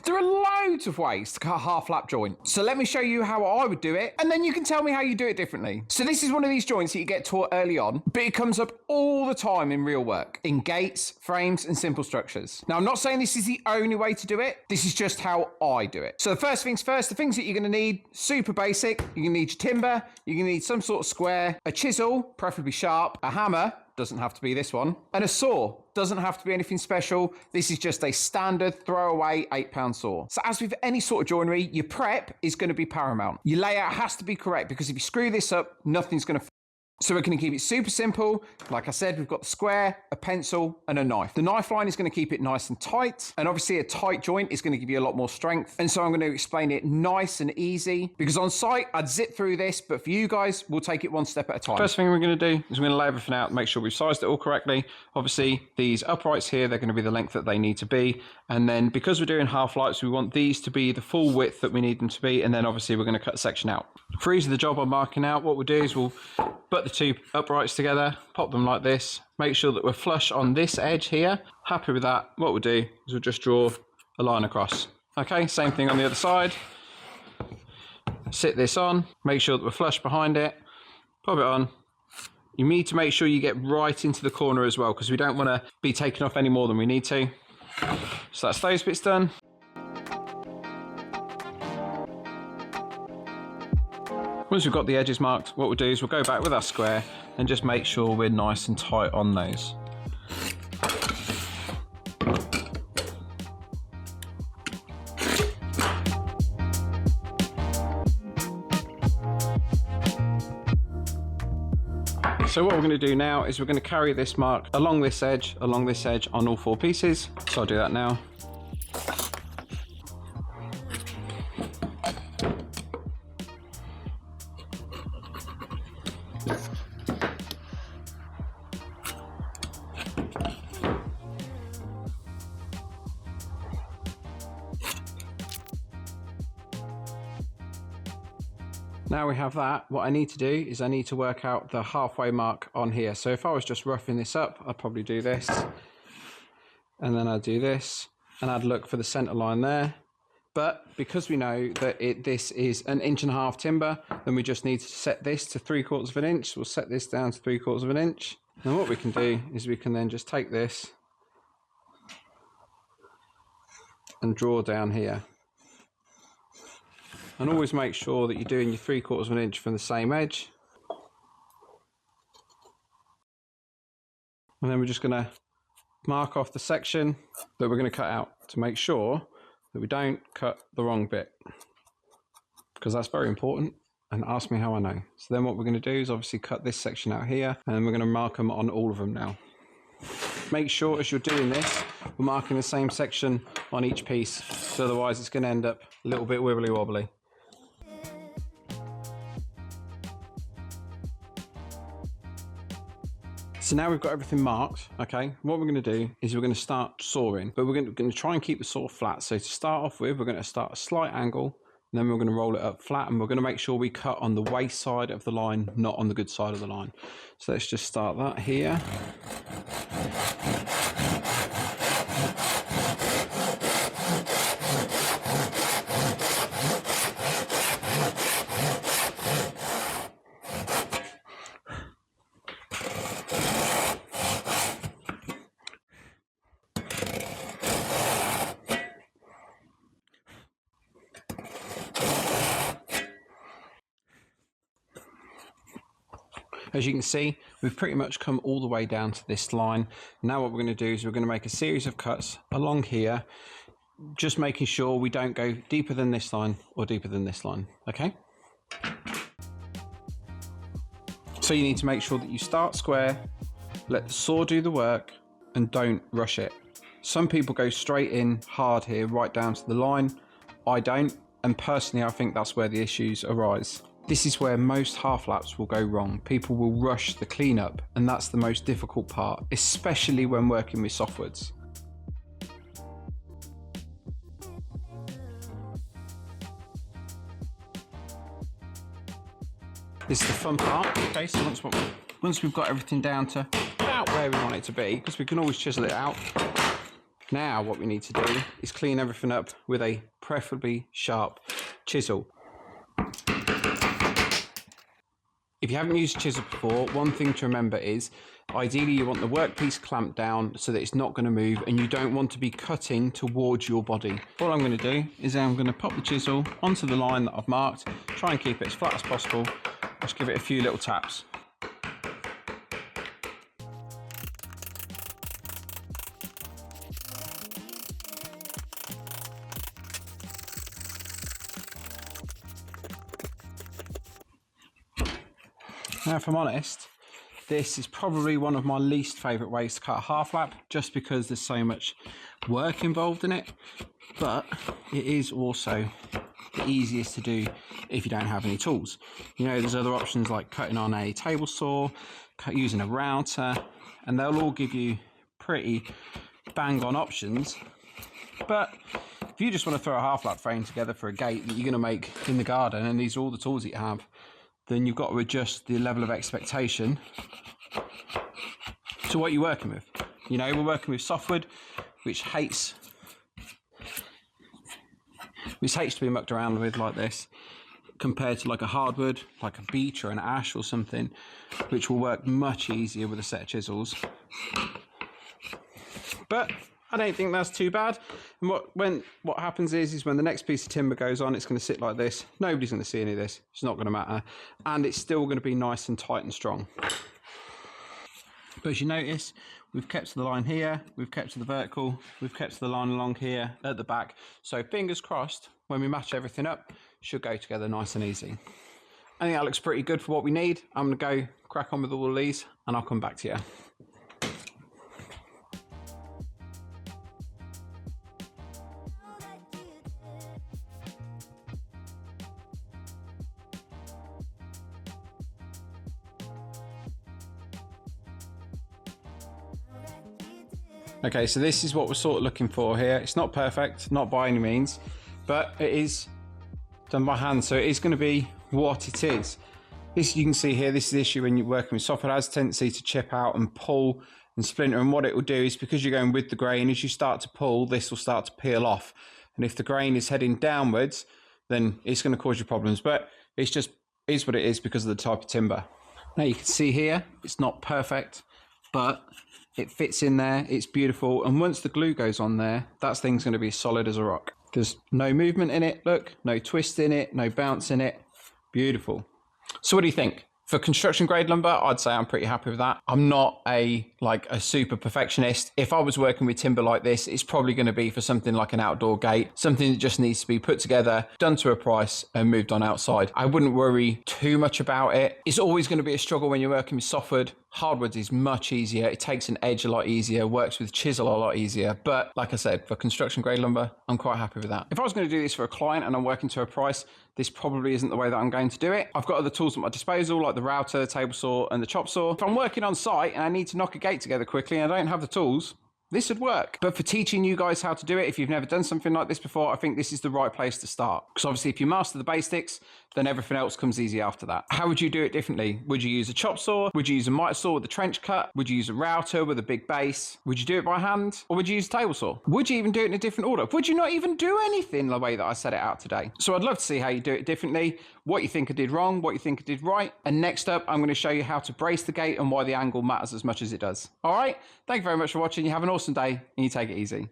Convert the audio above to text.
There are loads of ways to cut a half lap joint. So let me show you how I would do it, and then you can tell me how you do it differently. So this is one of these joints that you get taught early on, but it comes up all the time in real work, in gates, frames, and simple structures. Now, I'm not saying this is the only way to do it. This is just how I do it. So the first things first, the things that you're gonna need, super basic. You're gonna need your timber, you're gonna need some sort of square, a chisel, preferably sharp, a hammer, doesn't have to be this one, and a saw. Doesn't have to be anything special. This is just a standard throwaway 8-pound saw. So as with any sort of joinery, your prep is going to be paramount. Your layout has to be correct, because if you screw this up, nothing's going to. So we're going to keep it super simple. Like I said, we've got the square, a pencil, and a knife. The knife line is going to keep it nice and tight. And obviously a tight joint is going to give you a lot more strength. And so I'm going to explain it nice and easy, because on site, I'd zip through this, but for you guys, we'll take it one step at a time. First thing we're going to do is we're going to lay everything out, make sure we've sized it all correctly. Obviously, these uprights here, they're going to be the length that they need to be. And then because we're doing half lights, we want these to be the full width that we need them to be. And then obviously we're going to cut a section out. For ease of the job I'm marking out, what we'll do is we'll butt the two uprights together, pop them like this, make sure that we're flush on this edge here. Happy with that, what we'll do is we'll just draw a line across. Okay, same thing on the other side. Sit this on, make sure that we're flush behind it, pop it on. You need to make sure you get right into the corner as well, because we don't want to be taking off any more than we need to. So that's those bits done. Once we've got the edges marked, what we'll do is we'll go back with our square and just make sure we're nice and tight on those. So what we're going to do now is we're going to carry this mark along this edge on all 4 pieces. So I'll do that now. Now we have that, what I need to do is I need to work out the halfway mark on here. So if I was just roughing this up, I'd probably do this, and then I'd do this, and I'd look for the center line there. But because we know that this is 1.5 inch timber, then we just need to set this to 3/4 of an inch. We'll set this down to 3/4 of an inch. And what we can do is we can then just take this and draw down here. And always make sure that you're doing your 3/4 of an inch from the same edge. And then we're just going to mark off the section that we're going to cut out to make sure that we don't cut the wrong bit, because that's very important. And ask me how I know. So then what we're going to do is obviously cut this section out here, and we're going to mark them on all of them now. Make sure as you're doing this, we're marking the same section on each piece, so otherwise it's going to end up a little bit wibbly wobbly. So now we've got everything marked, okay, what we're going to do is we're going to start sawing, but we're going to try and keep the saw flat. So to start off with, we're going to start a slight angle, and then we're going to roll it up flat, and we're going to make sure we cut on the waste side of the line, not on the good side of the line. So let's just start that here. As you can see, we've pretty much come all the way down to this line. Now what we're going to do is we're going to make a series of cuts along here, just making sure we don't go deeper than this line or deeper than this line, okay? So you need to make sure that you start square, let the saw do the work, and don't rush it. Some people go straight in hard here, right down to the line. I don't, and personally I think that's where the issues arise. This is where most half laps will go wrong. People will rush the cleanup, and that's the most difficult part, especially when working with softwoods. This is the fun part. Okay, so once we've got everything down to about where we want it to be, because we can always chisel it out, Now what we need to do is clean everything up with a preferably sharp chisel. If you haven't used a chisel before, one thing to remember is ideally you want the workpiece clamped down so that it's not going to move, and you don't want to be cutting towards your body. All I'm going to do is I'm going to pop the chisel onto the line that I've marked, try and keep it as flat as possible, just give it a few little taps. Now, if I'm honest, this is probably one of my least favourite ways to cut a half lap, just because there's so much work involved in it, but it is also the easiest to do if you don't have any tools. You know, there's other options like cutting on a table saw, using a router, and they'll all give you pretty bang on options. But if you just want to throw a half lap frame together for a gate that you're going to make in the garden, and these are all the tools that you have, then you've got to adjust the level of expectation to what you're working with. You know, we're working with softwood, which hates to be mucked around with like this, compared to like a hardwood, like a beech or an ash or something, which will work much easier with a set of chisels. But I don't think that's too bad. And what happens is when the next piece of timber goes on, it's going to sit like this. Nobody's going to see any of this. It's not going to matter. And it's still going to be nice and tight and strong. But as you notice, we've kept to the line here, we've kept to the vertical, we've kept to the line along here at the back. So fingers crossed, when we match everything up, should go together nice and easy. I think that looks pretty good for what we need. I'm going to go crack on with all of these and I'll come back to you. Okay, so this is what we're sort of looking for here. It's not perfect, not by any means, but it is done by hand, so it is going to be what it is. This, you can see here, this is the issue when you're working with softwood. It has a tendency to chip out and pull and splinter, and what it will do is, because you're going with the grain, as you start to pull, this will start to peel off. And if the grain is heading downwards, then it's going to cause you problems. But it's just is what it is because of the type of timber. Now you can see here, it's not perfect, but it fits in there, it's beautiful, and once the glue goes on there, that thing's going to be solid as a rock. There's no movement in it, look, no twist in it, no bounce in it. Beautiful. So what do you think? For construction grade lumber, I'd say I'm pretty happy with that. I'm not a super perfectionist. If I was working with timber like this, it's probably going to be for something like an outdoor gate, something that just needs to be put together, done to a price, and moved on outside. I wouldn't worry too much about it. It's always going to be a struggle when you're working with softwood. Hardwoods is much easier. It takes an edge a lot easier, works with chisel a lot easier. But like I said, for construction grade lumber, I'm quite happy with that. If I was going to do this for a client and I'm working to a price, this probably isn't the way that I'm going to do it. I've got other tools at my disposal, like the router, table saw, and the chop saw. If I'm working on site and I need to knock a gate together quickly and I don't have the tools, this would work. But for teaching you guys how to do it, if you've never done something like this before, I think this is the right place to start. Because obviously if you master the basics, then everything else comes easy after that. How would you do it differently? Would you use a chop saw? Would you use a miter saw with a trench cut? Would you use a router with a big base? Would you do it by hand? Or would you use a table saw? Would you even do it in a different order? Would you not even do anything the way that I set it out today? So I'd love to see how you do it differently, what you think I did wrong, what you think I did right. And next up, I'm going to show you how to brace the gate and why the angle matters as much as it does. All right, thank you very much for watching. You have an awesome day and you take it easy.